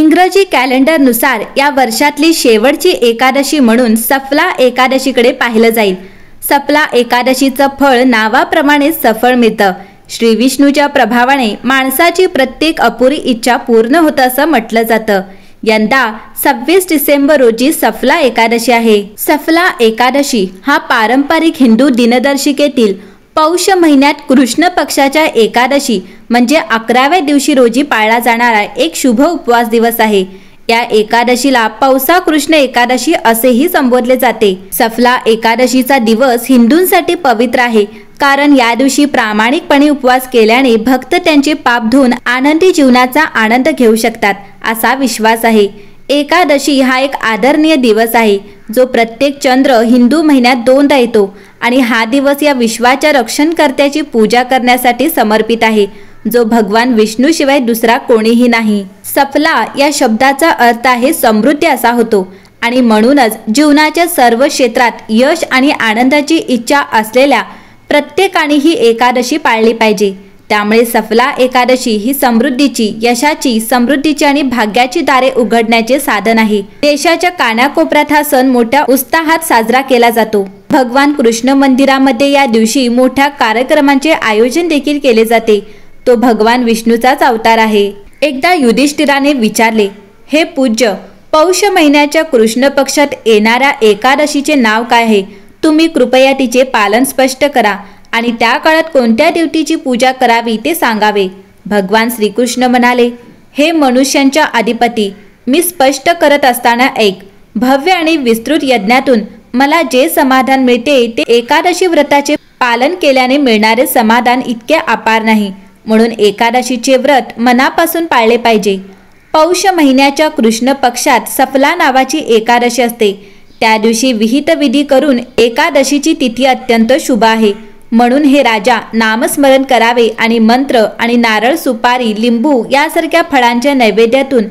इंग्रजी कॅलेंडरनुसार या वर्षातली शेवटची एकादशी म्हणून सफला एकादशीकडे पाहिलं जाईल। सफला एकादशीचं फळ नावाप्रमाणे सफळ मिळतं। श्री विष्णूच्या प्रभावाने माणसाची प्रत्येक अपुरी इच्छा पूर्ण होतं असं म्हटलं जातं। यंदा 26 डिसेंबर रोजी सफला एकादशी आहे। सफला एकादशी हा पारंपरिक हिंदू दिनदर्शिकेतील पौष महिन्यात कृष्ण पक्षाच्या एकादशी म्हणजे 11व्या दिवशी रोजी पाळला जाणारा एक शुभ उपवास दिवस आहे। या एकादशीला पौषा कृष्ण एकादशी असेही संबोधले जाते। सफला एकादशीचा दिवस हिंदूंसाठी पवित्र आहे, कारण या दिवशी प्रामाणिकपणे उपवास केल्याने भक्त त्यांचे पाप धुवून आनंदी जीवनाचा आनंद घेऊ शकतात असा विश्वास आहे। एकादशी हा एक आदरणीय दिवस आहे, जो प्रत्येक चंद्र हिंदू महिन्यात 2दा येतो आणि हा दिवस या विश्वाच्या रक्षणकर्त्याची पूजा करण्यासाठी समर्पित आहे, जो भगवान विष्णू शिवाय दुसरा कोणीही नाही। सफला या शब्दाचा अर्थ आहे समृद्धी असा होतो आणि म्हणूनच जीवनाच्या सर्व क्षेत्रात यश आणि आनंदाची इच्छा असलेल्या प्रत्येकाने ही एकादशी पाळली पाहिजे। त्यामुळे सफला एकादशी ही समृद्धीची, यशाची, समृद्धीची आणि भाग्याची दारे उघडण्याचे साधन आहे। देशाच्या कानाकोपऱ्यात हा सण मोठ्या उत्साहात साजरा केला जातो। भगवान कृष्ण मंदिरामध्ये या दिवशी मोठ्या कार्यक्रमांचे आयोजन देखील केले जाते। तो भगवान विष्णूचाच अवतार आहे। एकदा युधिष्ठिराने विचारले, हे पूज्य, पौष महिन्याच्या कृष्ण पक्षात येणाऱ्या एकादशीचे नाव काय आहे? तुम्ही कृपया तिचे पालन स्पष्ट करा आणि त्या काळात कोणत्या देवतेची पूजा करावी ते सांगावे। भगवान श्रीकृष्ण म्हणाले, हे मनुष्यांच्या अधिपती, मी स्पष्ट करत असताना ऐक। भव्य आणि विस्तृत यज्ञातून मला जे समाधान मिळते ते एकादशी व्रताचे पालन केल्याने मिळणारे समाधान इतके अपार नाही, म्हणून एकादशीचे व्रत मनापासून पाळले पाहिजे। पौष महिन्याच्या कृष्ण पक्षात सफला नावाची एकादशी असते। त्या दिवशी विहित विधी करून एकादशीची तिथी अत्यंत शुभ आहे, म्हणून हे राजा नामस्मरण करावे आणि मंत्र आणि नारळ, सुपारी, लिंबू यासारख्या फळांच्या नैवेद्यातून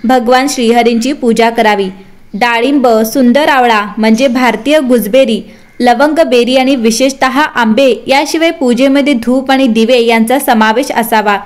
भगवान श्रीहरींची पूजा करावी। डाळिंब, सुंदर आवळा म्हणजे भारतीय गुजबेरी, लवंग बेरी आणि विशेषतः आंबे याशिवाय पूजेमध्ये धूप आणि दिवे यांचा समावेश असावा।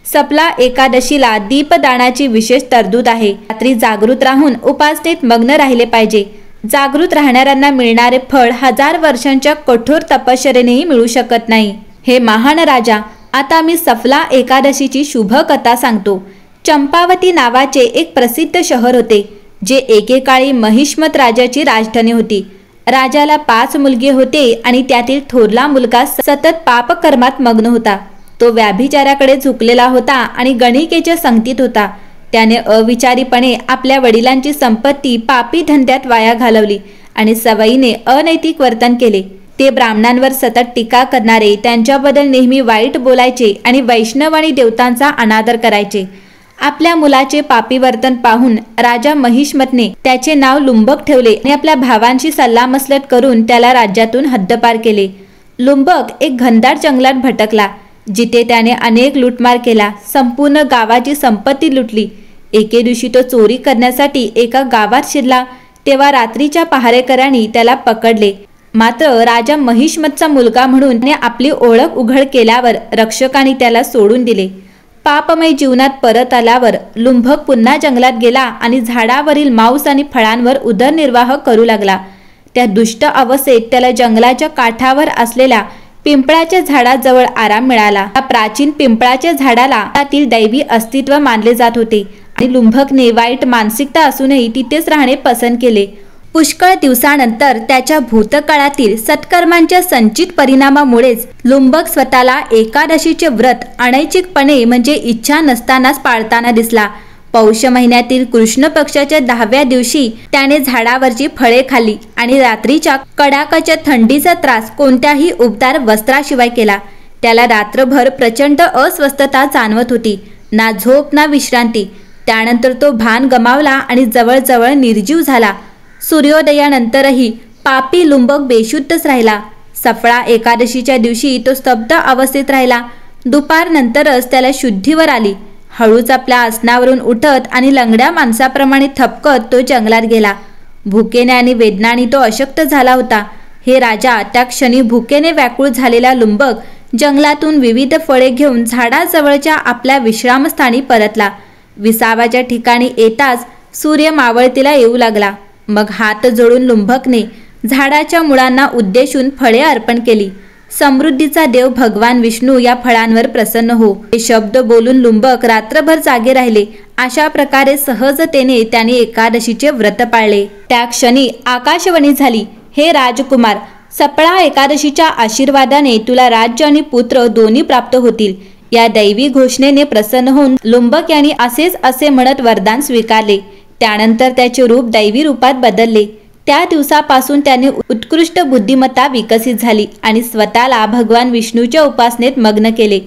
सफला एकादशीला दीपदानाची विशेष तरतूद आहे। रात्री जागृत राहून उपासनेत मग्न राहिले पाहिजे। जागृत राहणाऱ्यांना मिळणारे फळ 1000 वर्षांच्या कठोर तपश्चर्येनेही मिळू शकत नाही। हे महान राजा, आता मी सफला एकादशीची शुभ कथा सांगतो। चंपावती नावाचे एक प्रसिद्ध शहर होते, जे एकेकाळी महिष्मत राजाची राजधानी होती। राजाला 5 मुलगे होते आणि त्यातील थोरला मुलगा सतत पापकर्मात मग्न होता। तो व्याभिचाराकडे झुकलेला होता आणि गणिकेच्या संगतीत होता। त्याने अविचारीपणे आपल्या वडिलांची संपत्ती पापी धंद्यात वाया घालवली आणि सवयीने अनैतिक वर्तन केले। ते ब्राह्मणांवर सतत टीका करणारे, त्यांच्याबद्दल नेहमी वाईट बोलायचे आणि वैष्णव आणि देवतांचा अनादर करायचे। आपल्या मुलाचे पापी वर्तन पाहून राजा महिष्मतने त्याचे नाव लुंबक ठेवले आणि आपल्या भावांशी सल्लामसलत करून त्याला राज्यातून हद्दपार केले। लुंबक एक घनदाट जंगलात भटकला, जिथे त्याने अनेक लूटमार केला, संपूर्ण गावाची संपत्ती लुटली। एके दिवशी तो चोरी करण्यासाठी एका गावात शिरला, तेव्हा रात्रीच्या पहारेकऱ्यांनी त्याला पकडले। मात्र राजा महिष्मतचा मुलगा म्हणून आपली ओळख उघड केल्यावर रक्षकांनी त्याला सोडून दिले। पापमय जीवनात परत आल्यावर लुंबक पुन्हा जंगलात गेला आणि झाडावरील मांस आणि फळांवर उदरनिर्वाह करू लागला। त्या दुष्ट अवस्थेत त्याला जंगलाच्या काठावर असलेल्या पिंपळाच्या झाडाजवळ आराम मिळाला। त्या प्राचीन पिंपळाच्या झाडाला त्यातील दैवी अस्तित्व मानले जात होते आणि लुंबकने वाईट मानसिकता असूनही तिथेच राहणे पसंत केले। पुष्कळ दिवसानंतर त्याच्या भूतकाळातील सत्कर्मांच्या संचित परिणामामुळेच लुंबक स्वतःला एकादशीचे व्रत अनैच्छिकपणे म्हणजे इच्छा नसतानाच पाळताना दिसला। पौष महिन्यातील कृष्ण पक्षाच्या 10व्या दिवशी त्याने झाडावरची फळे खाल्ली आणि रात्रीच्या कडाकाच्या थंडीचा त्रास कोणत्याही उबदार वस्त्राशिवाय केला। त्याला रात्रभर प्रचंड अस्वस्थता जाणवत होती, ना झोप ना विश्रांती। त्यानंतर तो भान गमावला आणि जवळजवळ निर्जीव झाला। सूर्योदयानंतरही पापी लुंबक बेशुद्धच राहिला। सफला एकादशीच्या दिवशी तो स्तब्ध अवस्थेत राहिला। दुपारनंतरच त्याला शुद्धीवर आली। हळूच आपल्या आसनावरून उठत आणि लंगड्या माणसाप्रमाणे थपकत तो जंगलात गेला। भुकेने आणि वेदनाने तो अशक्त झाला होता। हे राजा, त्या क्षणी भुकेने व्याकुळ झालेला लुंबक जंगलातून विविध फळे घेऊन झाडाजवळच्या आपल्या विश्रामस्थानी परतला। विसावाच्या ठिकाणी येताच सूर्य मावळतीला येऊ लागला. मग हात जोडून लुंभकने झाडाच्या मुळांना उद्देशून फळे अर्पण केली. समृद्धीचा देव भगवान विष्णू या फळांवर प्रसन्न हो, हे शब्द बोलून लुंबक रात्रभर जागे राहिले. अशा प्रकारे सहजतेने त्याने एकादशीचे व्रत पाळले. त्या क्षणी आकाशवाणी झाली, हे राजकुमार, सफळा एकादशीच्या आशीर्वादाने तुला राज्य आणि पुत्र दोन्ही प्राप्त होतील. या दैवी घोषणेने प्रसन्न होऊन लुंबक यांनी असे म्हणत वरदान स्वीकारले. त्यानंतर त्याचे रूप दैवी रूपात बदलले. त्या दिवसापासून त्याने उत्कृष्ट बुद्धिमत्ता विकसित झाली आणि स्वतःला भगवान विष्णूच्या उपासनेत मग्न केले.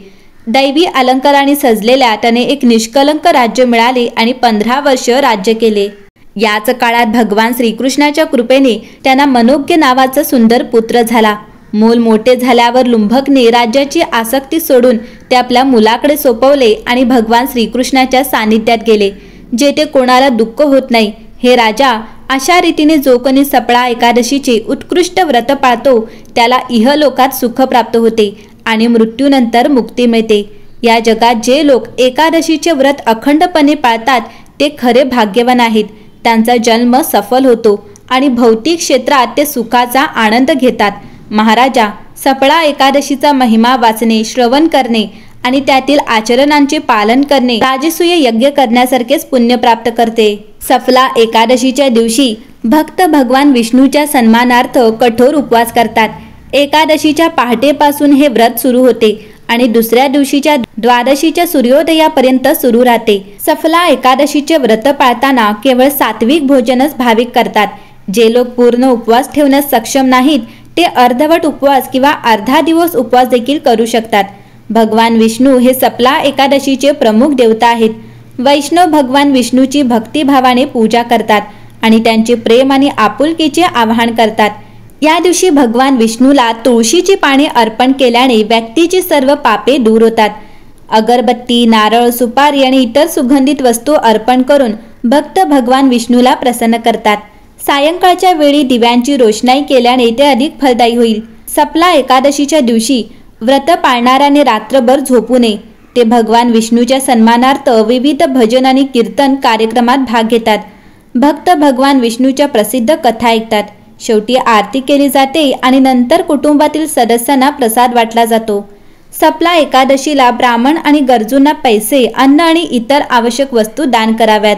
दैवी अलंकाराने सजलेल्या त्याने एक निष्कलंक राज्य मिळाले आणि 15 वर्ष राज्य केले. याच काळात भगवान श्रीकृष्णाच्या कृपेने त्यांना मनोज्ञ नावाचा सुंदर पुत्र झाला. मूल मोठे झाल्यावर लुंभकने राज्याची आसक्ती सोडून ते आपल्या मुलाकडे सोपवले आणि भगवान श्रीकृष्णाच्या सानिध्यात गेले, जेथे कोणाला दुःख होत नाही. हे राजा, अशा रीतीने जो कोणी सफळा एकादशीचे उत्कृष्ट व्रत पाळतो त्याला इहलोकात सुख प्राप्त होते आणि मृत्यूनंतर मुक्ती मिळते. या जगात जे लोक एकादशीचे व्रत अखंडपणे पाळतात ते खरे भाग्यवान आहेत. त्यांचा जन्म सफल होतो आणि भौतिक क्षेत्रात ते सुखाचा आनंद घेतात. महाराजा, सफळा एकादशीचा महिमा वाचणे, श्रवण करणे आणि त्यातील आचरणांचे पालन करणे राजसूय यज्ञ करण्यासारखेच पुण्य प्राप्त करते. सफला एकादशीच्या दिवशी भक्त भगवान विष्णूच्या सन्मानार्थ कठोर उपवास करतात. एकादशीच्या पहाटेपासून हे व्रत सुरू होते आणि दुसऱ्या दिवशीच्या द्वादशीच्या सूर्योदयापर्यंत सुरू राहते. सफला एकादशीचे व्रत पाळताना केवळ सात्विक भोजनच भाविक करतात. जे लोक पूर्ण उपवास ठेवण्यास सक्षम नाहीत ते अर्धवट उपवास किंवा अर्धा दिवस उपवास देखील करू शकतात. भगवान विष्णू हे सफला एकादशीचे प्रमुख देवता आहेत. वैष्णव भगवान विष्णूची भक्तिभावाने पूजा करतात आणि त्यांचे प्रेम आणि आपुलकीचे आवाहन करतात. या दिवशी भगवान विष्णूला तुळशीची पाने अर्पण केल्याने व्यक्तीची सर्व पापे दूर होतात. अगरबत्ती, नारळ, सुपारी आणि इतर सुगंधित वस्तू अर्पण करून भक्त भगवान विष्णूला प्रसन्न करतात. सायंकाळच्या वेळी दिव्यांची रोषणाई केल्याने ते अधिक फलदायी होईल. सफला एकादशीच्या दिवशी व्रत पाळणाऱ्याने रात्रभर झोपू नये. ते भगवान विष्णूच्या सन्मानार्थ विविध भजन आणि कीर्तन कार्यक्रमात भाग घेतात. भक्त भगवान विष्णूच्या प्रसिद्ध कथा ऐकतात. शेवटी आरती केली जाते आणि नंतर कुटुंबातील सदस्यांना प्रसाद वाटला जातो. सफला एकादशीला ब्राह्मण आणि गरजूंना पैसे, अन्न आणि इतर आवश्यक वस्तू दान कराव्यात.